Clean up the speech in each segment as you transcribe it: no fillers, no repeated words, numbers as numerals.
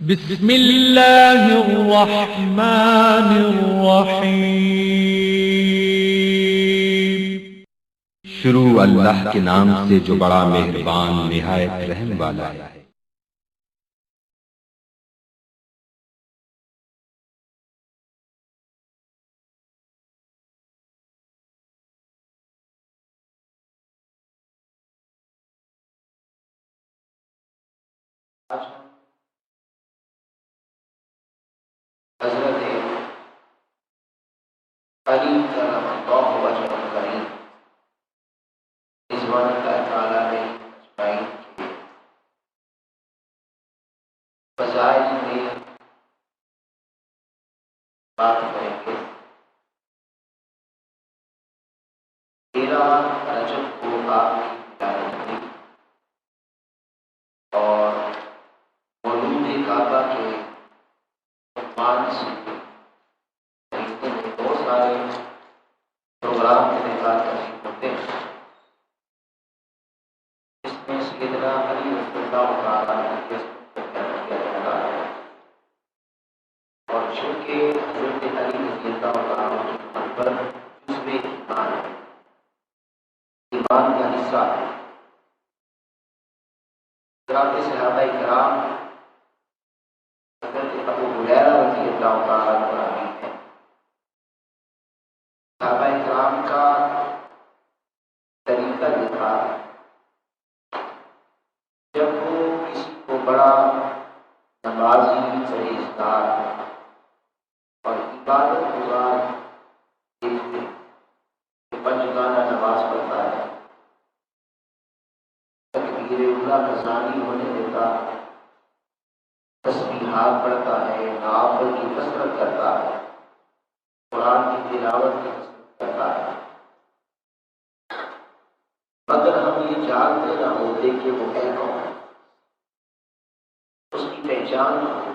بسم اللہ الرحمن الرحیم۔ شروع اللہ کے نام سے جو بڑا مہربان نہایت رحم والا ہے۔ حضرت علی کرم اللہ وجہ کریم رضوان اللہ تعالیٰ علیہ اجمعین کے فضائل میں بات کریں گے۔ 13 رجب کو آپ کی ولادت ہوئی اور مولود کعبہ کے عنوان سے بہت سارے پروگرام انعقاد ہوتے ہیں، اس میں سیدنا علی رضی اللہ تعالیٰ عنہ کے بیان کیا جاتا ہے، اور چونکہ حضرت علی رضی اللہ تعالیٰ عنہ کی محبت جزو ایمان ہے، ایمان کا حصہ ہے۔ حضرات صحابہ کرام حضرت ابو ہریرہ رضی اللہ تعالیٰ عنہ راوی ہیں۔ صحابہ کرام کا طریقہ یہ تھا، جب وہ کسی کو بڑا نمازی، پرہیزگار اور عبادت گزار دیکھتے کہ پنجگانہ نماز پڑھتا ہے، تکبیر اولیٰ کا ثانی ہونے دیتا، تسبیحات پڑھتا ہے، نوافل کی کثرت کرتا ہے، قرآن کی تلاوت کی کثرت کرتا ہے، مگر ہم یہ جانتے نہ ہوتے کہ وہ ہے کون، اس کی پہچان نہ ہو۔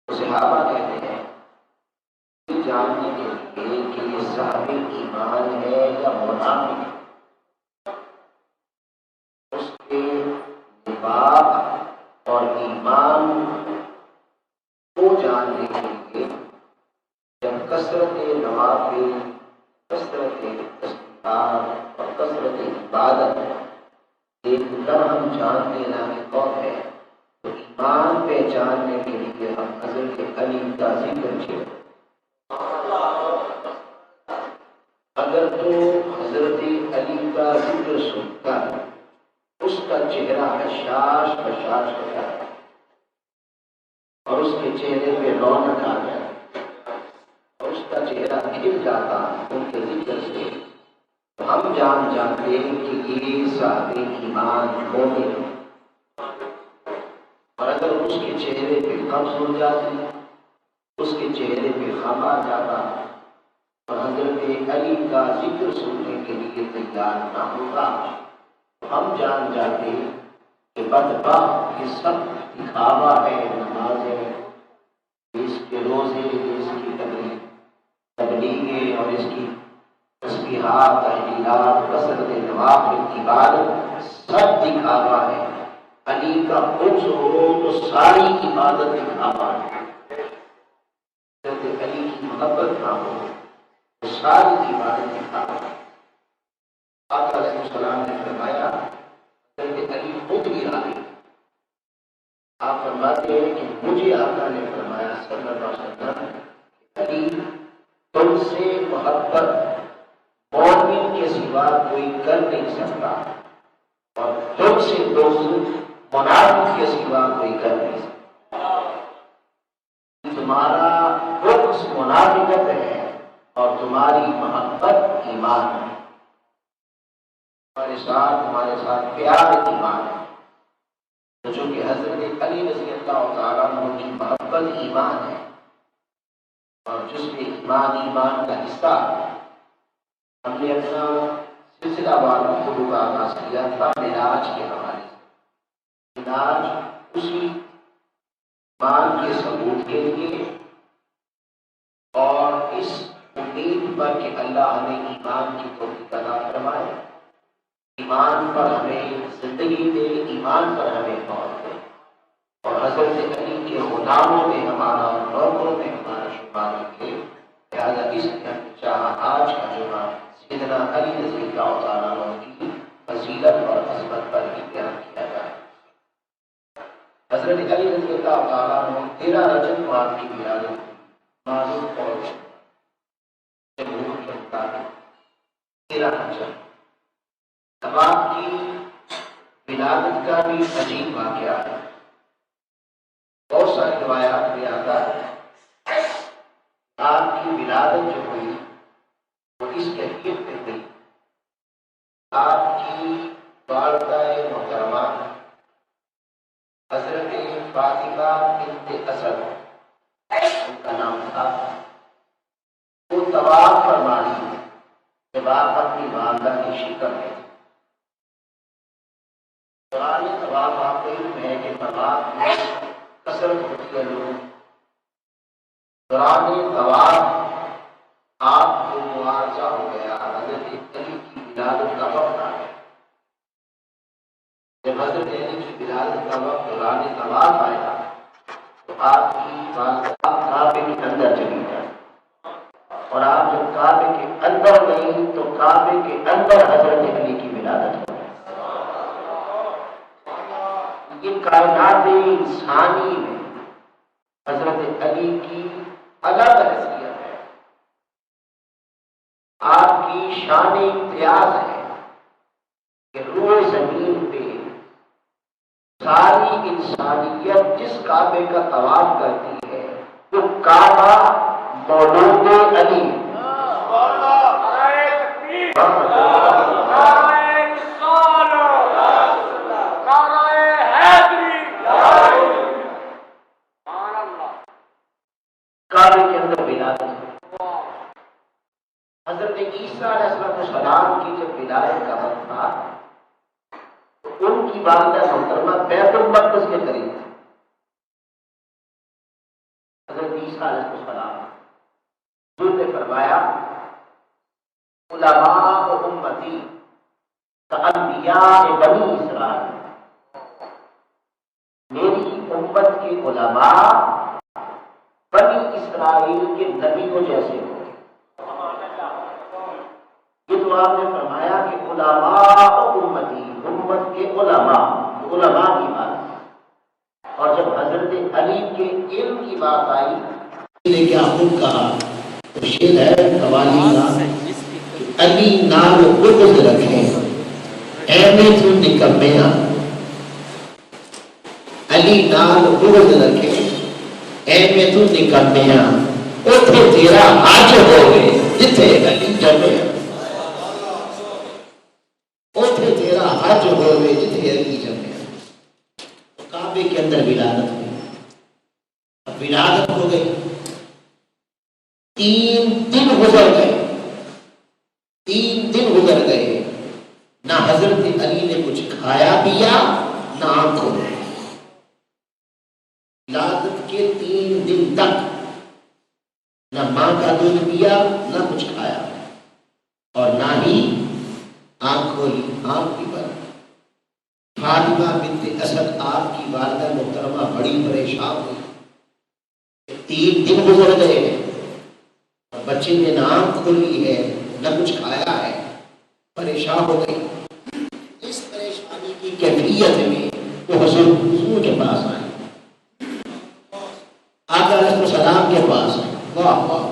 تو صحابہ کہتے ہیں یہ جاننے کے لیے کہ یہ صاحب ایمان ہے یا منافق ہے، اس کے نفاق اور ایمان کو جاننے کے لیے جب کثرت نوافل، کثرت تسبیحات اور کثرت عبادت ایک کر ہم جان لینا کہ کون ہے، تو ایمان پہچاننے کے لیے ہم حضرت علی کا ذکر چھیڑیں۔ اگر تو حضرت علی کا ذکر سن کر اس کا چہرہ حشاش بشاش ہو جائے اور اس کے چہرے پہ رونق آ جائے اور اس کا چہرہ کھل جاتا ان کے ذکر سے، تو ہم جان جاتے ہیں کہ یہ صاحب ایمان مومن ہے۔ اور اگر اس کے چہرے پہ قبض ہو جاتی، اس کے چہرے پہ خم آ جاتا اور حضرت علی کا ذکر سننے کے لیے تیار نہ ہوگا، تو ہم جان جاتے کہ بدبخت یہ سب دکھاوا ہے، نمازیں، اس کے روزے، اس کی تبلیغیں اور اس کی تسبیحات، تحلیلات، کثرت نوافل، عبادت سب دکھاوا ہے۔ علی کا بغض ہو تو ساری عبادت دکھاوا ہے، حضرت علی کی محبت نہ ہو تو ساری عبادت دکھاوا ہے۔ آقا علیہ السلام نے فرمایا، حضرت علی خود گرا گئے، آپ فرماتے ہیں کہ مجھے آقا نے فرمایا صلی اللہ علیہ وسلم، علی تم سے محبت مومن کے سوا کوئی کر نہیں سکتا اور تم سے بغض منافق کے سوا کوئی کر نہیں سکتا۔ تمہارا بغض منافقت ہے اور تمہاری محبت ایمان ہے، تمہارے ساتھ پیار ایمان ہے۔ تو چونکہ حضرت علی رضی اللہ تعالیٰ عنہ کی محبت ایمان ہے اور جس میں ایمان کا حصہ ہے، ہم نے اپنا سلسلہ وار گفتگو کا آغاز کیا تھا معراج کے حوالے سے۔ معراج اسی ایمان کے ثبوت کے لیے اور اس امید پر کہ اللہ ہمیں ایمان کی توفیق عطا فرمائے، ایمان پر ہمیں زندگی دے، ایمان پر ہمیں موت دے، اور حضرت علی کے غلاموں میں ہمارا اور نوکروں میں ہمارا شمار ہے، لہٰذا اس نے چاہا آج کا جمعہ سیدنا علی رضی اللہ تعالیٰ عنہ کی فضیلت اور عظمت پر ہی بیان کیا جائے۔ حضرت علی رضی اللہ تعالیٰ عنہ 13 رجب کو آپ کی ولادت معلوم اور جمہور کے مطابق 13 رجب۔ اب آپ کی ولادت کا بھی عجیب واقعہ ہے، بہت ساری روایات میں آتا ہے آپ کی ولادت جو ہوئی وہ اس کیفیت میں ہوئی، آپ کی والدہ محترمہ حضرت فاطمہ بنت اسد ان کا نام تھا، وہ طواف فرما رہی ہے جب آپ اپنی والدہ کی شکل میں تھے۔ قرآن طواف آپ کو علم ہے کہ طواف میں کثرت ہوتی ہے لوگ، دوران طواف آپ کو معاوضہ ہو گیا، حضرت علی کی ولادت کا وقت آ گیا۔ جب حضرت علی کی ولادت کا وقت دوران طواف آیا تو آپ کی والدہ کعبے کے اندر چلی جائے، اور آپ جب کعبے کے اندر گئی تو کعبے کے اندر حضرت علی کی ولادت ہو گئی۔ یہ کائنات انسانی میں حضرت علی کی الگ حیثیت ہے، آپ کی شان امتیاز ہے کہ روئے زمین پہ ساری انسانیت جس کعبے کا طواف کرتی ہے وہ کعبہ مولود علی کعبے کے اندر ولادت ہوئی۔ حضرت عیسیٰ علیہ السلام کی جب ولادت کا وقت تھا تو ان کی والدہ محترمہ بیت المقدس کے قریب تھی۔ حضرت عیسیٰ علیہ السلام حضور نے فرمایا علماء امتی کانبیاء بنی اسرائیل، میری امت کے علماء بنی اسرائیل کے نبیوں جیسے ہو۔ یہ تو آپ نے فرمایا کہ علماء امتی، امت کے علماء، علماء کی بات، اور جب حضرت علی کے علم کی بات آئی نے کیا خود کہا تو شعر ہے قوالی کا، علی نال بغض رکھیں ایویں تو نکمیاں، علی نال بغض رکھیں ایویں تو نکمیاں، اوتھے تیرا حج ہوے جتھے علی جمیا، اوتھے تیرا حج ہوے جتھے علی جمیا۔ کعبے کے اندر ولادت ہوئی، اب ولادت ہو گئی، 3 دن گزر گئے، 3 دن گزر گئے، نہ حضرت علی نے کچھ کھایا پیا نہ آنکھ کھولی۔ ولادت کے 3 دن تک نہ ماں کا دودھ پیا نہ کچھ کھایا اور نہ ہی آنکھ کھولی، آنکھ بھی بند۔ فاطمہ بنت اسد آپ کی والدہ محترمہ بڑی پریشان ہوئی، 3 دن گزر گئے اور بچے نے نہ آنکھ کھولی ہے نہ کچھ کھایا ہے، پریشان ہو گئی۔ اس پریشانی کی کیفیت میں وہ حضور کے پاس آئے، آقا علیہ السلام کے پاس آئے۔ واہ واہ،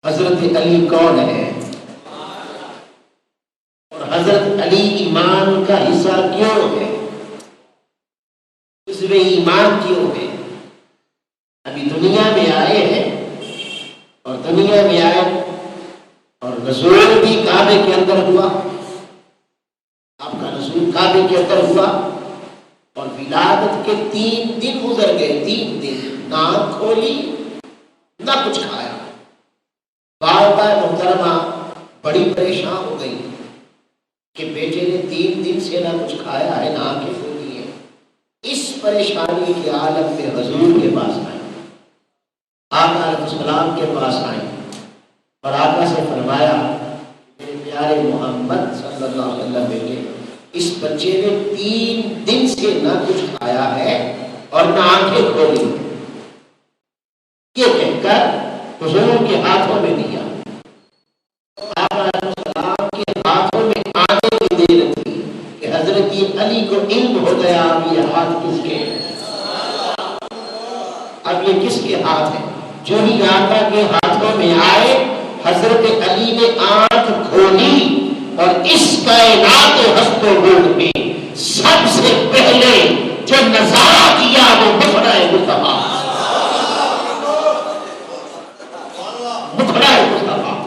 حضرت علی کون ہے اور حضرت علی ایمان کا حصہ کیوں ہے، اس میں ایمان کیوں ہے؟ ابھی دنیا میں آئے ہیں اور دنیا میں آئے اور نزول بھی کعبے کے اندر ہوا، آپ کا نزول کعبے کے اندر ہوا، اور ولادت کے 3 دن گزر گئے، 3 دن نہ آنکھ کھولی نہ کچھ کھایا۔ والدہ محترمہ بڑی پریشان ہو گئی کہ بیٹے نے 3 دن سے نہ کچھ کھایا ہے نہ آنکھیں کھولی ہے۔ اس پریشانی کے عالم میں حضور کے پاس آئے، آقا علیہ السلام کے پاس آئے اور آقا سے فرمایا میرے پیارے محمد صلی اللہ علیہ وسلم بیٹے اس بچے نے 3 دن سے نہ کچھ کھایا ہے اور نہ آنکھیں کھولی، یہ کہہ کر حضور کے ہاتھوں میں دیا۔ آقا علیہ السلام کے ہاتھوں میں آنے کی دیر تھی کہ حضرت علی کو علم ہو گیا اب یہ ہاتھ کس کے ہیں، اب یہ کس کے ہاتھ ہے۔ جو ہی آقا کے ہاتھوں میں آئے، حضرت علی نے آنکھ کھولی اور اس کائنات ہست و بود میں سب سے پہلے جو نظارہ کیا وہ مفرع مصطفیٰ، مفرع مصطفیٰ۔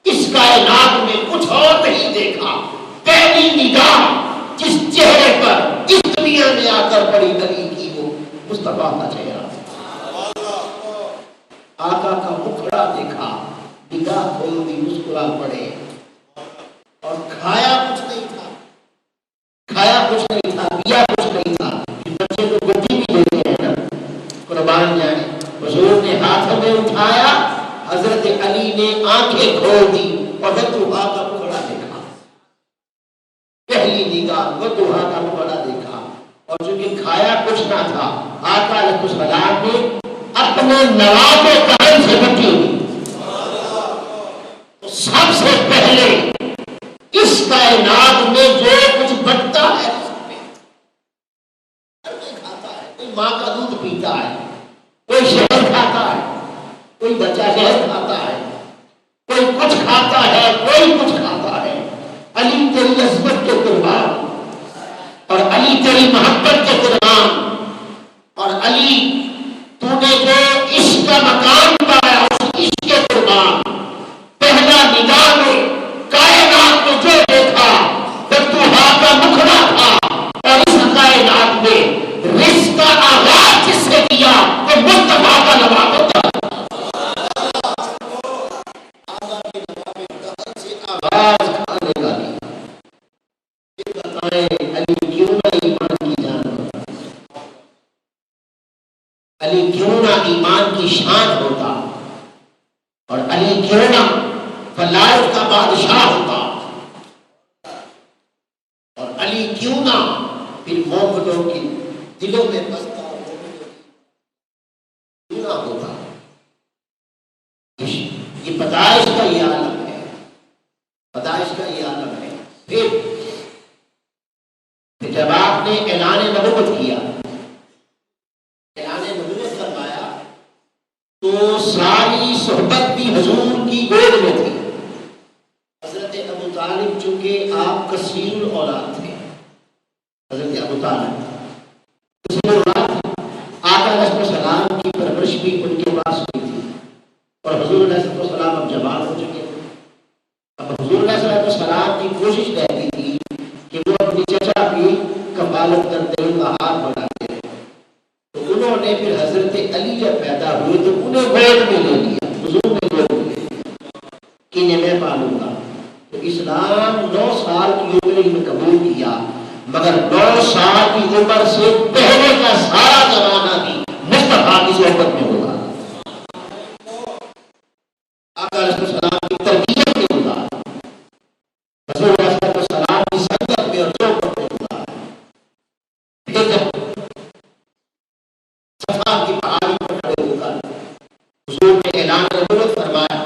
اس کائنات میں کچھ اور نہیں دیکھا، پہلی نگاہ جس چہرے پر اس دنیا میں آ کر پڑی علی کی وہ مصطفیٰ کا چہرہ۔ آقا کا مکھڑا دیکھا، نگاہ کھول دی، مسکرا پڑے، اور کھایا کچھ نہیں تھا، کھایا کچھ نہیں تھا، پیا کچھ نہیں تھا۔ اس بچے کو گوٹی بھی دیتے ہیں نا، قربان جائے۔ حضور نے ہاتھوں میں اٹھایا، حضرت علی نے آنکھیں کھول دی اور وضحا کا مکھڑا دیکھا، پہلی نگاہ وضحا کا مکھڑا دیکھا۔ اور چونکہ کھایا کچھ نہ تھا، آقا علیہ السلام نے اپنے نواب کرم سے بچی ہوئی سب سے پہلے اس کائنات میں جو کچھ بٹتا ہے کھاتا ہے، کوئی ماں کا دودھ پیتا ہے، کوئی شہد کھاتا ہے، کوئی بچہ شہد کھاتا ہے، کوئی کچھ کھاتا ہے، کوئی کچھ کھاتا ہے۔ علی تیری عظمت کے قربان، اور علی تیری محبت کے قربان، اور علی تو نے جو عشق کا مقام پایا اس عشق کے قربان، پہلا نگاہ میں کائنات میں جو دیکھا فتوحا کا مکھڑا تھا، اور اس کائنات میں رزق کا آغاز جس سے کیا وہ مصطفیٰ کا نواب تھا۔ آغاز کھانے کا نہیں، بتائیں علی کیوں نہ ایمان کی جان ہوتا، علی کیوں نہ ایمان کی شان ہوتا، اور علی کیوں نہ فلائف کا بادشاہ ہوتا، اور علی کیوں نہ پھر مومنوں کی دلوں میں بستا کیوں نہ ہوتا۔ یہ پیدائش کا یہ عالم ہے، پیدائش کا یہ عالم ہے۔ پھر جب آپ نے اعلان نبوت کیا، اعلان نبوت فرمایا، تو ساری صحبت بھی حضور کی گود میں تھی۔ حضرت ابو طالب چونکہ آپ کثیر الاولاد تھے، حضرت ابو طالب کثیر الاولاد تھے، آقا علیہ السلام کی پرورش بھی ان کے پاس ہوئی تھی، اور حضور علیہ السلام اب جوان ہو چکے تھے۔ اب حضور علیہ السلام کی کوشش رہتی تھی کہ وہ اپنی چچا کی کفالت کرتے ان کا ہاتھ بڑھاتے ہیں، تو انہوں نے پھر حضرت علی جب پیدا ہوئے تو انہیں گود میں لے لیا، حضور نے گود میں لے لیا کہ انہیں میں پالوں گا۔ تو اسلام 9 سال کی عمر میں قبول کیا، مگر 9 سال کی عمر سے پہلے کا سارا زمانہ بھی مصطفیٰ کی صحبت میں ہوگا، آقا علیہ السلام کی تربیت میں ہوگا، رسول اللہ صلی اللہ علیہ وسلم کی سنت میں اور صحبت میں ہوگا۔ پھر جب صفا کی پہاڑی پر کھڑے ہو کر حضور نے اعلان نبوت فرمایا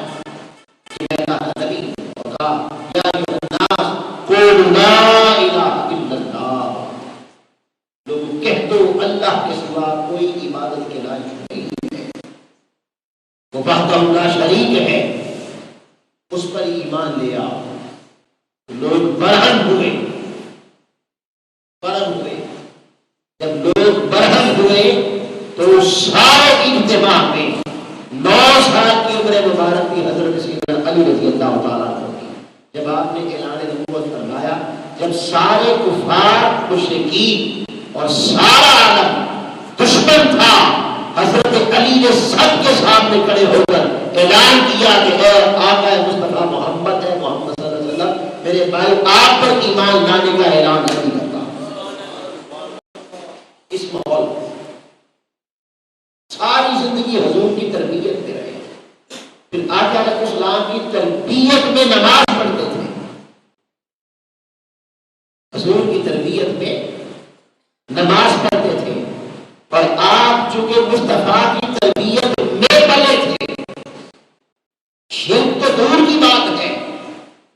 کہ میں اللہ کا نبی ہوں، اور کہا یا ایھا الناس قولوا لا الہ الا اللہ، لوگوں کہہ دو اللہ کے سوا کوئی عبادت کے لائق نہیں ہے، وہ وحدہ لا شریک ہے، اس پر ایمان لے آؤ۔ لوگ برہم ہوئے، برہم ہوئے، جب لوگ برہم ہوئے تو سارے اجتماع میں 9 سال کی عمر مبارک کی حضرت سیدنا علی رضی اللہ تعالیٰ عنہ کی جب آپ نے اعلان نبوت فرمایا، جب سارے کفار مشرکین اور سارا عالم دشمن تھا، حضرت علی نے سب کے سامنے کھڑے ہو کر اعلان کیا کہ اے آقا مصطفیٰ محمد ہے، محمد صلی اللہ علیہ وسلم، میرے بھائی آپ پر ایمان لانے کا اعلان نہیں کرتا۔ اس ماحول ساری زندگی حضور کی تربیت میں رہے، پھر آقا علیہ السلام کی تربیت میں نماز پڑھتے تھے، نماز پڑھتے تھے، اور آپ چونکہ مصطفیٰ کی تربیت میں پلے تھے، شرک تو دور کی بات ہے،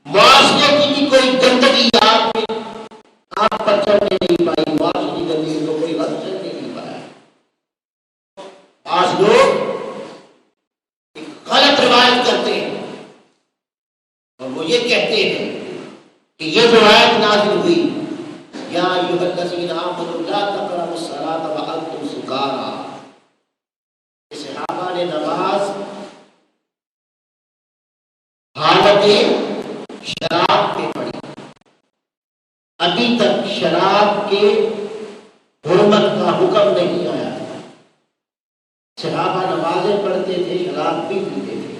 معاشرے کی بھی کوئی گندگی آپ پر چڑھنے نہیں پائی، معاشرے کی گندگی کو کوئی غلط چڑھنے نہیں پایا۔ آج لوگ ایک غلط روایت کرتے ہیں اور وہ یہ کہتے ہیں کہ یہ جو آیت نازل ہوئی، یا ایھا الذین آمنوا لا تقربوا الصلاۃ وانتم سکارى، صحابہ نے نماز حالت شراب پہ پڑھی، ابھی تک شراب کے حرمت کا حکم نہیں آیا تھا، صحابہ نمازیں پڑھتے تھے، شراب بھی پیتے تھے،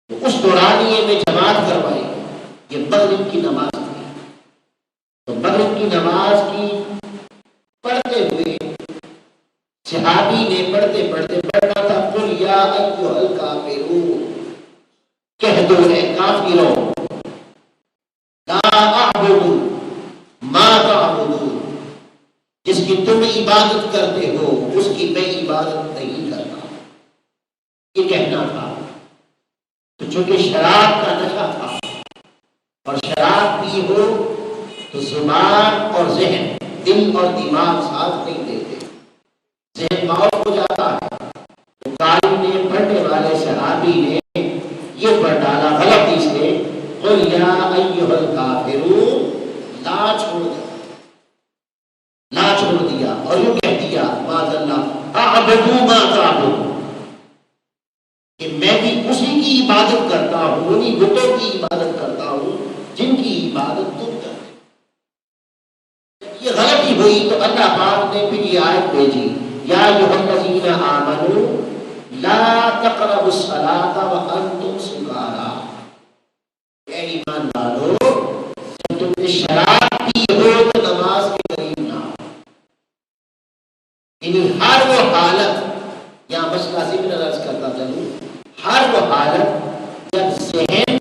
تو اس دورانیے میں جماعت کروائی، یہ مغرب کی نماز تھی، تو مغرب کی نماز کی پڑھتے ہوئے صحابی نے پڑھتے پڑھتے پڑھنا تھا، قل یا ایھا الکافرون، کہہ دو اے کافروں، لا اعبد ما تعبدون، جس کی تم عبادت کرتے ہو اس کی میں عبادت نہیں کرتا، یہ کہنا تھا۔ تو چونکہ شراب کا نشہ تھا اور شراب پی ہو تو زبان اور ذہن، دل اور دماغ ساتھ نہیں دیتے، ذہن معاف ہو جاتا ہے، تو قاری نے، پڑھنے والے صحابی نے یہ پڑھ ڈالا غلطی سے، قل یا ایھا الکافرون، لا چھوڑ دیا اور یوں کہہ دیا معاذ اللہ اعبد ما تعبدون، کہ میں بھی اسی کی عبادت کرتا ہوں، انہی بتوں کی عبادت کرتا ہوں جن کی عبادت تم کرتے ہو۔ یہ غلطی ہوئی تو اللہ پاک نے پھر یہ آیت بھیجی، یا ایھا الذین آمنوا لا تقربوا الصلاۃ وانتم سکارى، اے ایمان والو، جب تم نے شراب پی ہو تو نماز کے قریب نہ آؤ، یعنی ہر وہ حالت، یا مسئلہ ذکر عرض کرتا چلوں، ہر وہ حالت جب ذہن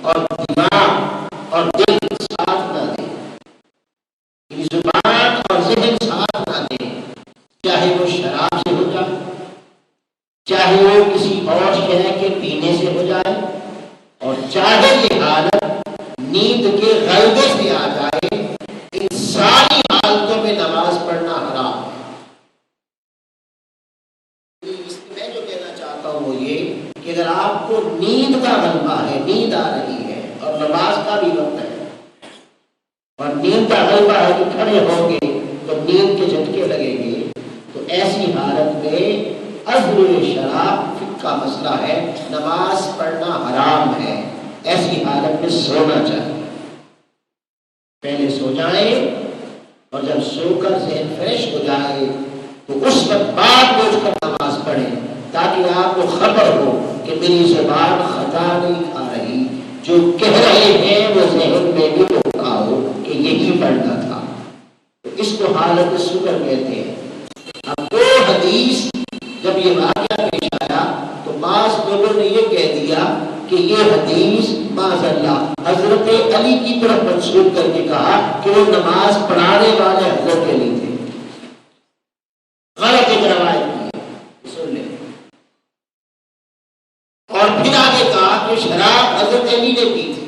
اور دماغ اور دل ساتھ نہ دے، یعنی زبان اور ذہن ساتھ نہ دے، چاہے وہ شراب سے ہو جائے، چاہے وہ کسی اور شے کے پینے سے ہو جائے، اور چاہے یہ حالت نیند کے غلبے سے آ جائے، ان ساری حالتوں میں نماز پڑھنا حرام ہے۔ اس میں جو کہنا چاہتا ہوں وہ یہ کہ اگر آپ کو نیند کا غلبہ ہے، نیند آ رہی ہے اور نماز کا بھی وقت ہے، اور نیند کا غلبہ ہے کہ کھڑے ہوں گے تو نیند کے جھٹکے لگیں گے، تو ایسی حالت میں عزل شراب فقہ کا مسئلہ ہے، نماز پڑھنا حرام ہے، ایسی حالت میں سونا چاہیے، پہلے سو جائیں اور جب سو کر ذہن فریش ہو جائے تو اس وقت بعد میں اٹھ کر نماز پڑھیں، تاکہ آپ کو خبر ہو کہ میری زبان خطا نہیں کھا رہی، جو کہہ رہے ہیں وہ ذہن میں بھی ہوتا ہو کہ یہی پڑھنا تھا، تو اس کو حالت سکر کہتے ہیں۔ اب دو حدیث جب یہ واقعہ پیش آیا تو بعض لوگوں نے یہ کہہ دیا کہ یہ حدیث معاذ اللہ حضرت علی کی طرف منسوب کر کے کہا کہ وہ نماز پڑھانے والے حضرت علی تھے، غلط ایک روایت کی ہے، سن لیں۔ اور پھر آگے کہا کہ شراب حضرت علی نے پی تھی،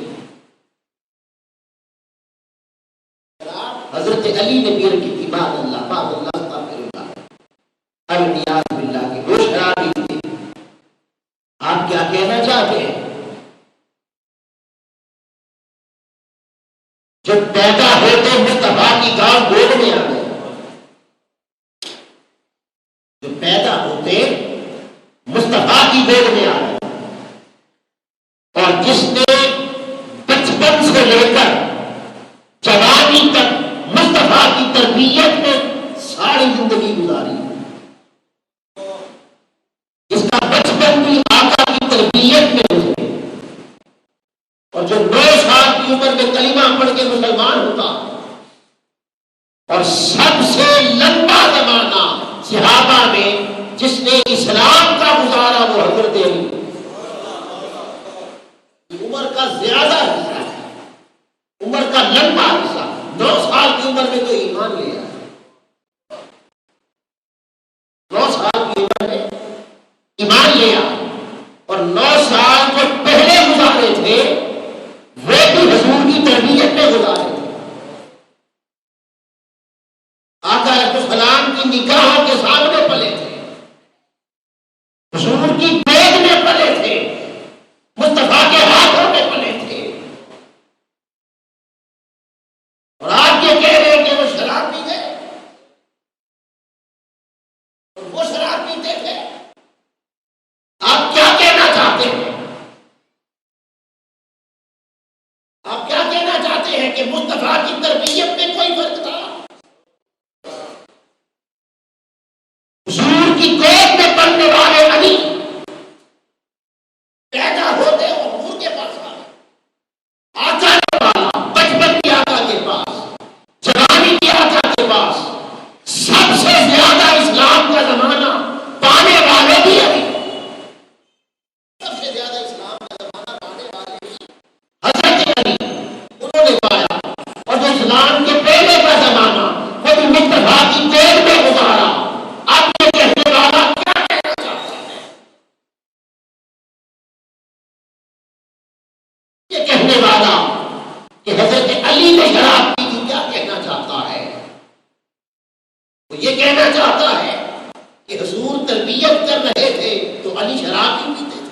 شراب حضرت علی نے پی رکھی تھی، بعد اللہ بعد اللہ النیاز باللہ کی، وہ شرابی تھی۔ آپ کیا کہنا چاہتے ہیں؟ جو پیدا ہوتے مصطفیٰ کی گاؤں گود میں آ گئے، جو پیدا ہوتے مصطفیٰ کی گود میں آ گئے، اور جس نے بچپن سے لے کر جوانی تک مصطفیٰ کی تربیت میں ساری زندگی گزاری، جس کا بچپن بھی آقا کی تربیت میں گزرے، اور جو 9 سال کی عمر میں کلمہ پڑھ کے مسلمان ہوتا، اور سب سے لمبا زمانہ صحابہ میں جس نے اسلام کا گزارا وہ حضرت علی، عمر کا زیادہ حصہ، عمر کا لمبا حصہ، 9 سال کی عمر میں تو ایمان لے آیا، آپ کیا کہنا چاہتے ہیں کہ مصطفیٰ کی تربیت میں کوئی فرق تھا؟ حضور کی گود میں پلنے والے علی پیدا ہوتے اور حضور کے پاس آقا نے والا بچپن کی آقا کے پاس، جوانی کی آقا کے پاس، سب سے زیادہ اسلام کا زمانہ پانے والے بھی علی، سب سے زیادہ اسلام کا زمانہ پانے والے بھی حضرت علی انہوں نے پایا، اور جو اسلام کے پہلے کا زمانہ وہ بھی مصطفیٰ کی گود میں گزارا۔ اب یہ کہنے والا کیا کہنا چاہتا ہے؟ یہ کہنے والا کہ حضرت علی نے شراب پی تھی کیا کہنا چاہتا ہے؟ وہ یہ کہنا چاہتا ہے کہ حضور تربیت کر رہے تھے تو علی شراب ہی پیتے تھے۔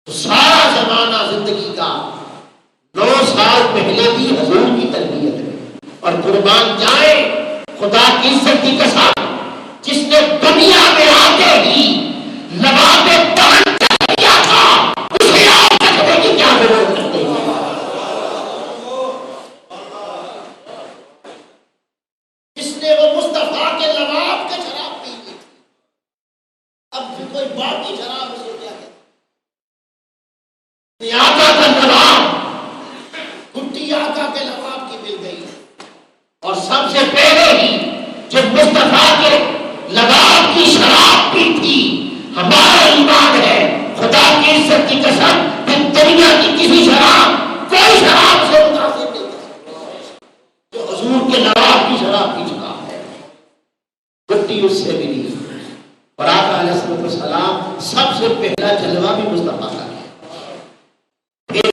تو سارا زمانہ زندگی کا 9 سال پہلے بھی حضور کی تربیت ہے، اور قربان جائیں خدا کی عزت کی قسم، جس نے دنیا میں آتے ہی لباب پہن کر دیا تھا اسے یاد رکھنے کی کیا ضرورت ہے؟ جس نے وہ مصطفیٰ کے لباب کے شراب پی لی تھی، اب بھی کوئی باقی شراب اسے کیا کہتے؟ آقا کا لباب، گٹی آقا کے لباب کی مل گئی، اور سب سے پہلے ہی جب مصطفیٰ کے لباب کی شراب پی تھی، ہمارا ایمان ہے خدا کی عزت کی قسم کہ دنیا کی کسی شراب، کوئی شراب سے متاثر نہیں کر سکتی جو حضور کے لباب کی شراب پی چکا ہے۔ گٹی اس سے ملی، اور آقا علیہ السلام سب سے پہلا جلوہ بھی مصطفیٰ کا ہے۔ پھر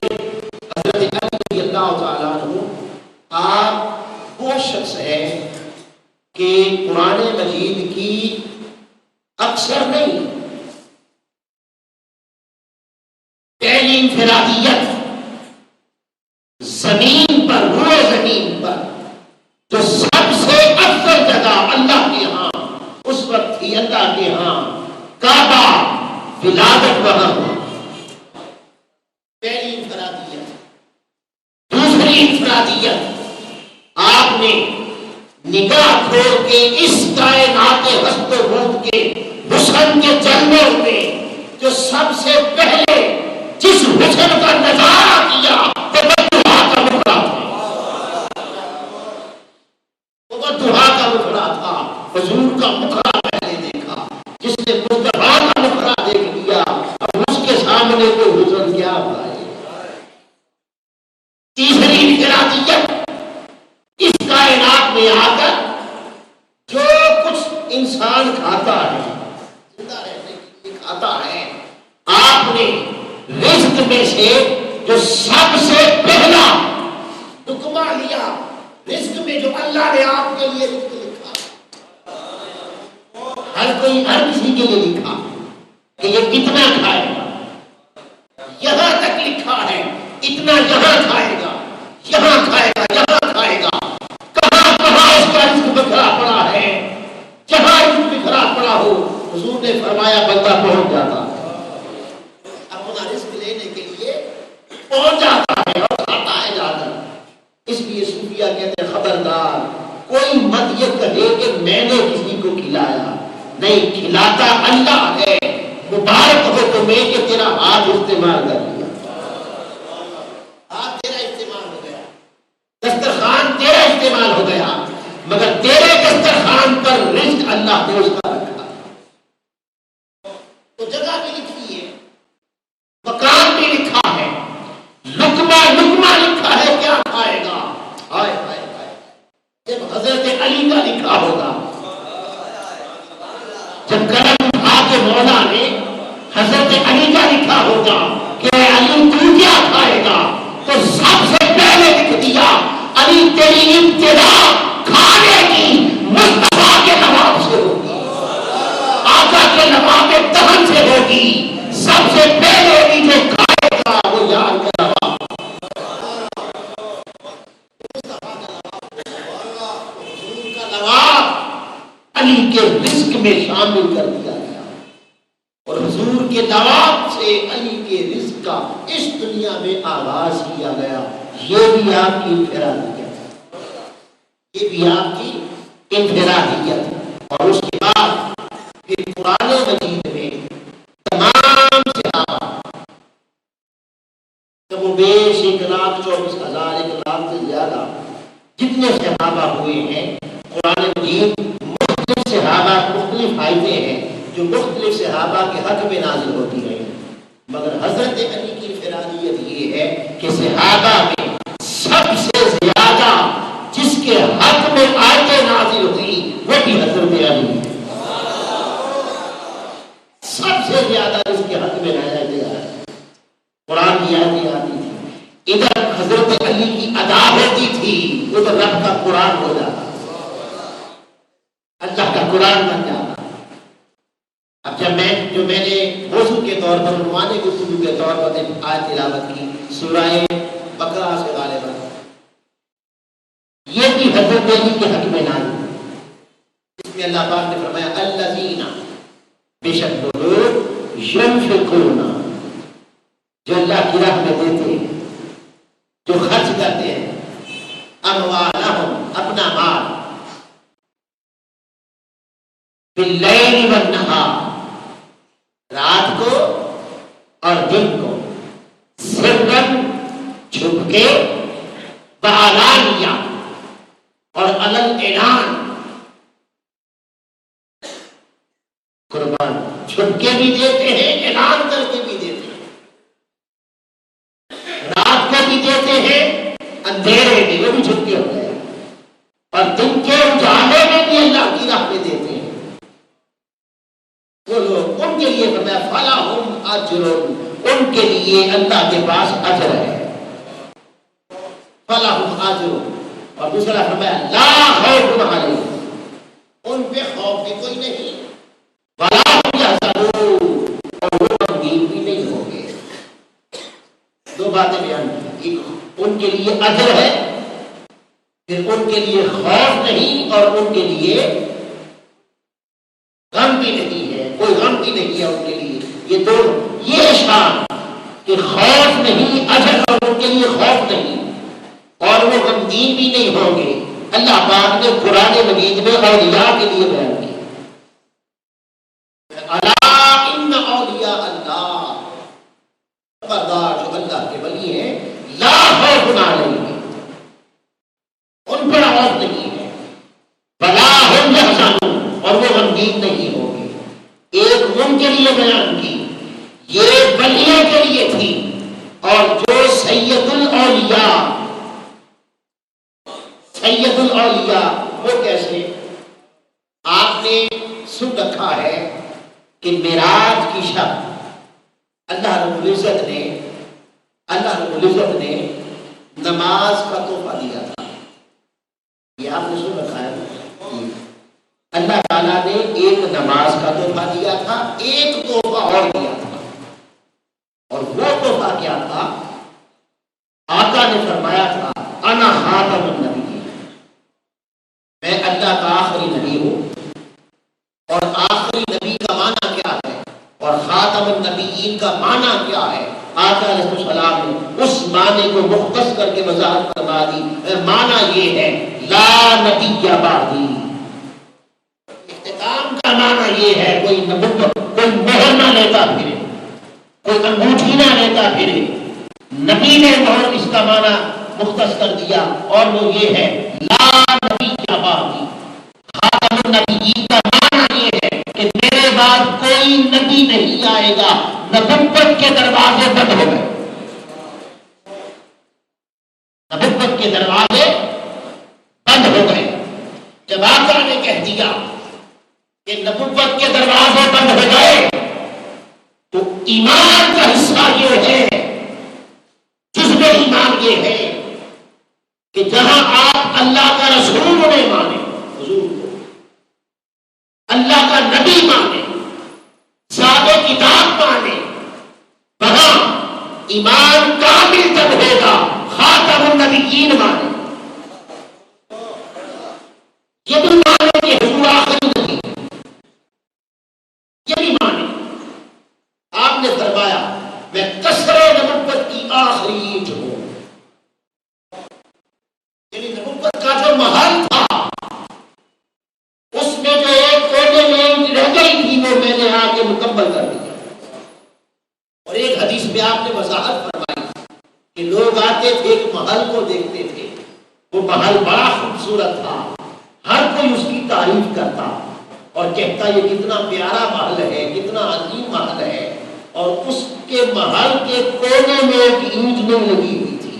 حضرت علی رضی اللہ تعالیٰ عنہ، آپ وہ شخص ہے کہ قرآن مجید کی اکثر نہیں، پہلی انفرادیت زمین پر، روئے زمین پر جو سب سے افضل جگہ اللہ کے ہاں اس وقت تھی، اللہ کے ہاں کعبہ، ولادت وہاں ہوا، پہلی انفرادیت۔ دوسری انفرادیت، آپ نے نگاہ کھول کے اس کائنات ہست و بود کے حسن کے جلووں میں جو سب سے پہلے جس حسن کا نظارہ کیا وہ بدوحا کا مکھڑا تھا، وہ بدوحا کا مکھڑا تھا۔ حضور کا مکھڑا پہلے دیکھا، جس نے مصطفیٰ کا مکھڑا دیکھ لیا، اب اس کے سامنے کوئی حسن کیا پائے۔ تیسری انفرادیت، اس کائنات میں آ کر جو کچھ انسان کھاتا ہے، زندہ رہنے کے لیے کھاتا ہے، آپ نے رزق میں سے جو سب سے پہلا لقمہ لیا، رزق میں جو اللہ نے آپ کے لیے رزق لکھا، ہر کسی کے لیے لکھا کہ یہ کتنا کھائے گا، یہاں تک لکھا ہے اتنا یہاں کھائے گا، یہاں کھائے گا، یہاں کھائے گا، کہاں کہاں اس کا رزق بکھرا پڑا ہے، جہاں رزق بکھرا پڑا ہو حضور نے فرمایا بندہ پہنچ جاتا ہے، اپنا رزق لینے کے لیے پہنچ جاتا ہے اور کھاتا ہے جا کر۔ اس لیے صوفیہ کہتے ہیں خبردار کوئی مت یہ کہے کہ میں نے کسی کو کھلایا، نہیں، کھلاتا اللہ ہے، مبارک ہو تمہیں کہ تیرا ہاتھ استعمال کر لیا، ہاتھ تیرا استعمال ہو گیا، دسترخوان تیرا استعمال ہو گیا، مگر تیرے دسترخوان پر رزق اللہ نے اس کا رکھا۔ تو جگہ بھی لکھی ہے، مکان بھی لکھا ہے، لقمہ لقمہ لکھا ہے، کیا کھائے گا، ہائے ہائے ہائے، جب حضرت علی کا لکھا ہوگا، جب قلم اٹھا کے مولا نے حضرت علی کا لکھا ہوگا کہ علی تو کیا کھائے گا، تو سب سے پہلے لکھ دیا علی تیری ابتدا کھانے کی مصطفیٰ کے لباب سے ہوگی، آقا کے لباب دہن سے ہوگی، سب سے پہلے بھی جو کھائے گا وہ یار کا لباب، حضور کا لباب علی کے رزق میں شامل کر دیا گیا، اور حضور کے لباب سے علی کے کا اس دنیا میں آغاز کیا گیا، یہ بھی آپ کی انفرادیت ہے، یہ بھی آپ کی انفرادیت ہے۔ اور اس کے بعد پھر قرآن مجید میں تمام صحابہ کم و بیش 1,24,000 1 لاکھ سے زیادہ جتنے صحابہ ہوئے ہیں، قرآن مجید مختلف صحابہ مختلف آیتیں ہیں جو مختلف صحابہ کے حق میں نازل ہوتی ہیں، مگر حضرت علی کی انفرادیت یہ ہے کہ صحابہ میں سب سے زیادہ جس کے حق میں آیتیں نازل ہوئی وہ بھی حضرت علی ہے۔ سب سے زیادہ اس کے حق میں لایا گیا ہے، قرآن کی آیتیں آتی تھی، ادھر حضرت علی کی ادا ہوتی تھی، ادھر رب کا قرآن ہو جاتا، اللہ کا قرآن بن جاتا۔ اب جب میں نے موضوع کے طور پر عنوان گفتگو کے طور پر آیت تلاوت کی سورہ بقرہ سے غالباً، یہ بھی حضرت علی کے حق میں نازل، اس میں اللہ پاک نے فرمایا الذین، بے شک وہ لوگ ینفقون، جو اللہ کی راہ میں دیتے ہیں، جو خرچ کرتے ہیں، اموالہم، اپنا مال، باللیل والنہار، رات کو اور دن کو، سرًا، چھپ کے، وعلانیہ، اور اعلان، قربان چھپ کے بھی دیتے ہیں، اعلان کر کے بھی دیتے ہیں، رات کو بھی دیتے ہیں، اندھیرے میں وہ بھی چھپ کے ہوتے ہیں، اور دن کے اجالے میں بھی اللہ کی راہ میں دیتے ہیں۔ وہ لوگ، ان کے لیے فرمایا فَلَهُمْ أَجْرٌ، ان کے لیے اللہ کے پاس اجر ہے، فَلَهُمْ أَجْرٌ۔ اور دوسرا فرمایا لَا خَوْفٌ عَلَيْهِمْ، ان پہ خوف بھی کوئی نہیں، وَلَا هُمْ يَحْزَنُونَ، اور وہ غمگین بھی نہیں ہوں گے۔ دو باتیں بیان کی، ایک ان کے لیے اجر ہے، پھر ان کے لیے خوف نہیں اور ان کے لیے غم بھی نہیں ہے، کوئی غم بھی نہیں ہے ان کے لیے۔ یہ دونوں، یہ شان کہ خوف نہیں، اجر اور ان کے لیے خوف نہیں، اور وہ غمگین بھی نہیں ہوں گے، اللہ پاک نے قرآن مجید میں اولیاء کے لیے بیان کیا۔ الا ان اولیاء اللہ، خبردار جو اللہ کے ولی ہیں، لا خوف علیہم، ان پر خوف نہیں ہے، ولا هم يحزنون، اور وہ غمگین نہیں ہوں گے۔ ایک ان کے لیے بیان کی، یہ ولیوں کے لیے تھی، اور جو سید الاولیاء، سید الاولیاء وہ کیسے؟ آپ نے سن رکھا ہے کہ معراج کی شب اللہ رب العزت نے نماز کا تحفہ دیا تھا، یہ آپ نے سن رکھا ہے، اللہ تعالیٰ نے ایک نماز کا تحفہ دیا تھا، ایک تحفہ اور دیا تھا، اور وہ تحفہ کیا تھا؟ آقا نے فرمایا تھا انا خاتم النبی، میں اللہ کا آخری نبی ہوں، اور آخری نبی کا معنی کیا ہے اور خاتم النبیین کا معنی کیا ہے؟ آقا علیہ السلام نے اس معنی کو مختص کر کے وضاحت فرما دی، معنی یہ ہے لا نبی بعدی، اختتام کا معنی یہ ہے کوئی مہر نہ لیتا پھرے، کوئی انگوٹھی نہ لیتا پھرے، نبی نے مہر اس کا معنی مختص کر دیا، اور وہ یہ ہے لا نبی بعدی، خاتم النبیین کا معنی یہ ہے کہ میرے بعد کوئی نبی نہیں آئے گا، نبوت کے دروازے بند ہو گئے، نبوت کے دروازے بند ہو گئے۔ جب آقا نے کہہ دیا کہ نبوت کے دروازے بند ہو گئے، تو ایمان کا حصہ یہ ہے، جزو ایمان یہ ہے کہ جہاں آپ اللہ کا رسول نہیں مانے، حضور کو اللہ کا نبی مانے، ذات کتاب مانے، وہاں ایمان کامل تب ہوگا خاتم النبیین مانے، یہ بھی مانے کہ حضور آخری نبی، یہ بھی مانے۔ آپ نے فرمایا میں کثرت آخری اینٹ ہوں. یعنی نبوت کا جو محل تھا اس میں جو ایک کونے میں اینٹ رہ گئی تھی وہ میں نے آ کے مکمل کر دیا. اور ایک حدیث میں آپ نے وضاحت فرمائی کہ لوگ آتے تھے ایک محل کو دیکھتے تھے، وہ محل بڑا خوبصورت تھا، ہر کوئی اس کی تعریف کرتا اور کہتا یہ کتنا پیارا محل ہے، کتنا عظیم محل ہے. اور اس کے محل کے کونے میں ایک اینٹ نہیں لگی ہوئی تھی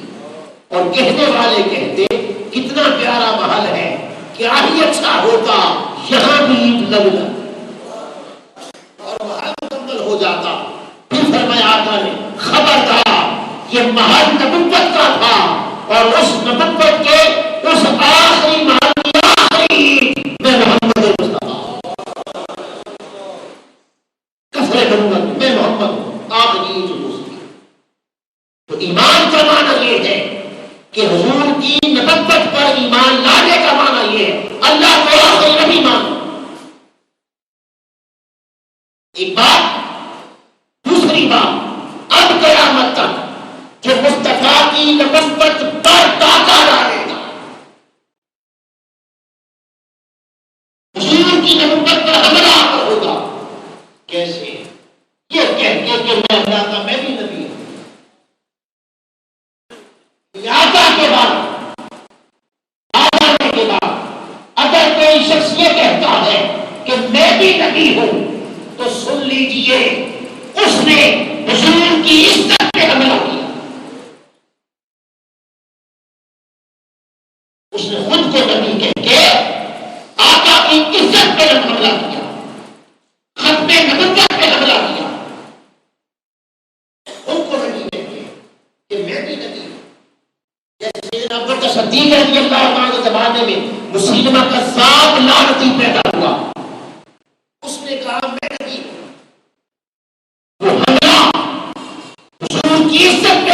اور کہنے والے کہتے کتنا پیارا محل ہے، کیا ہی اچھا ہوتا یہاں بھی اینٹ لگ جاتی. اور محل مکمل ہو جاتا. پھر فرمایا آقا نے خبردار یہ محل نبوت کا تھا اور اس نبوت کے اس آخری محل کی آخری میں محمد مصطفیٰ کثرت امت میں محمد ہوں آخری جو دوسری. تو ایمان کا معنی یہ ہے کہ حضور کی نبوت پر ایمان لانے کا معنی یہ ہے اللہ کو آخری نبی مانو. ایک بات. دوسری بات اب قیامت تک جو مصطفیٰ کی نبوت پر ڈاکہ ڈالے گا، حضور کی نبوت پر حملہ ہوگا. کیسے؟ یہ کہہ کے کہ میں اللہ کا میں بھی نبی ہوں. آقا کے بعد آنے کے بعد اگر کوئی شخص یہ کہتا ہے کہ میں بھی نبی ہوں تو سن لیجئے اس نے حضور کی عزت پہ حملہ کیا. اس نے خود کو نبی کہہ کے آقا کی عزت پہ حملہ کیا، ختم نبوت پہ حملہ کیا. ان کو نبی کہہ کے کہ میں بھی نبی ہوں. جیسے سیدنا ابو بکر صدیق رضی اللہ عنہ کے زمانے میں مسلمہ کذاب لعنتی پیدا ہوا، اس نے کہا میں نبی ہوں. وہ حملہ حضور کی عزت پہ